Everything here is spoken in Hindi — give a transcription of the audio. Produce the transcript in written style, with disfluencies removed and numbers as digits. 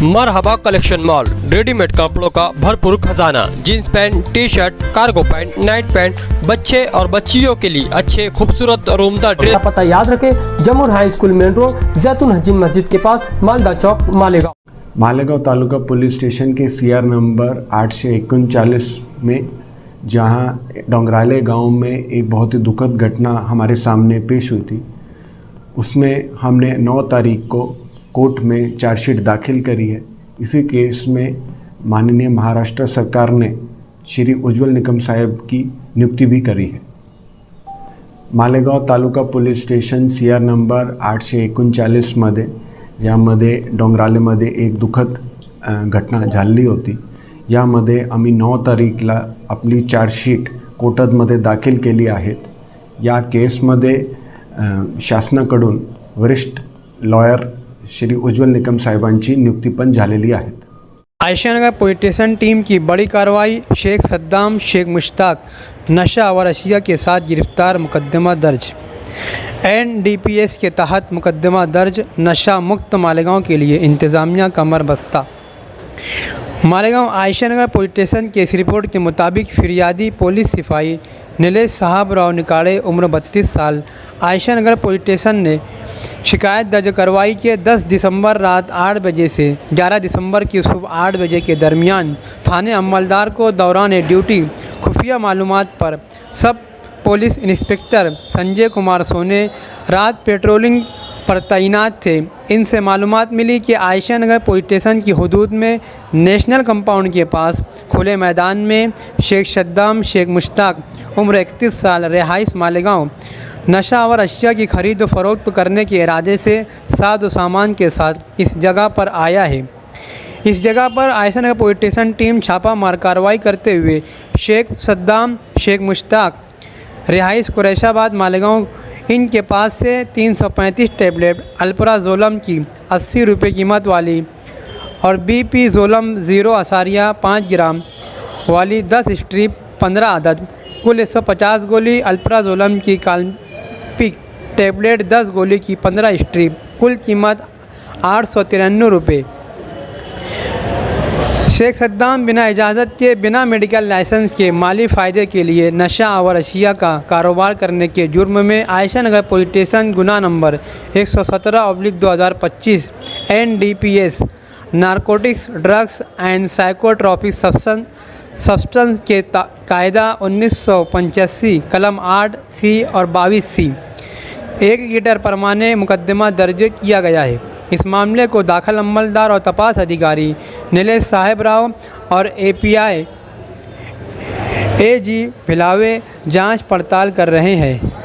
मरहबा कलेक्शन मॉल, रेडीमेड कपड़ों का भरपूर खजाना। Jeans pant, T shirt, cargo pant, night pant, बच्चे और बच्चियों के लिए अच्छे खूबसूरत और उम्दा ड्रेस। पता याद रखें, जमुर हाई स्कूल मेन रोड, जैतून हजीन मस्जिद के पास, मालदा चौक, मालेगांव तालुका पुलिस स्टेशन के CR नंबर 839 में, जहां डोंगराले गांव में एक बहुत ही दुखद घटना हमारे सामने पेश हुई थी, उसमें हमने 9 तारीख को कोर्ट में चार्जशीट दाखिल करी है। इसी केस में माननीय महाराष्ट्र सरकार ने श्री उज्ज्वल निकम साहेब की नियुक्ति भी करी है। Malegaon taluka police station CR number 839 मध्ये, ज्यामध्ये डोंगरालेमध्ये एक दुःखद घटना झाली होती, यामध्ये आम्ही 9 तारीखला आपली चार्जशीट कोर्टामध्ये दाखल केली आहेत। या केसमध्ये शासनाकडून वरिष्ठ लॉयर श्री उज्ज्वल निकम साहेबांची नियुक्ति पण झालेली आहे। Ayesha Nagar police station team की बड़ी कार्रवाई, शेख सद्दाम शेख मुश्ताक नशा और अशिया के साथ गिरफ्तार, मुकदमा दर्ज। NDPS के तहत मुकदमा दर्ज, नशा मुक्त मालेगांव के लिए इंतज़ामिया कमर बस्ता। मालेगांव आयशा नगर पुलिस स्टेशन की इस रिपोर्ट के मुताबिक फिरियादी पुलिस सिपाही नीलेश साहबराव निकाड़े, उम्र 32 साल, आयशा नगर पुलिस स्टेशन ने शिकायत दर्ज करवाई कि 10 दिसंबर रात 8 बजे से 11 दिसंबर की सुबह 8 बजे के दरमियान थाने अमलदार को दौरान ड्यूटी खुफिया मालूमात पर सब पुलिस इंस्पेक्टर संजय कुमार सोने रात पेट्रोलिंग पर तैनात थे। इनसे मालूमात मिली कि आयशा नगर पुलिस स्टेशन की हदूद में नेशनल कंपाउंड के पास खुले मैदान में शेख सद्दाम शेख मुश्ताक, उम्र 31 साल, रिहाइश मालेगांव, नशा और अशिया की खरीद व फरोख्त करने के इरादे से साज़ व सामान के साथ इस जगह पर आया है। इस जगह पर Ayesha Nagar police station team छापा मार कार्रवाई करते हुए शेख सद्दाम शेख मुश्ताक, रिहाइश कुरैशाबाद मालेगांव, इनके पास से 335 टैबलेट अल्प्राजोलम की 80 रुपये कीमत वाली और BP-जोलम 0.5 ग्राम वाली 10 स्ट्रिप 15 अदद, कुल 150 गोली अल्प्राजोलम की काल्पिक टैबलेट 10 गोली की 15 स्ट्रिप, कुल कीमत 893 रुपये। शेख सद्दाम बिना इजाज़त के, बिना मेडिकल लाइसेंस के माली फ़ायदे के लिए नशा और अशिया का कारोबार करने के जुर्म में आयशा नगर पुलिस स्टेशन गुना number 117/2025 NDPS narcotics drugs and psychotropic substance के कायदा 1985 कलम 8C और 22C 1 लीटर परमाने मुकदमा दर्ज किया गया है। इस मामले को दाखिल अमलदार और तपास अधिकारी नीलेश साहबराव और API AG भिलावे जांच पड़ताल कर रहे हैं।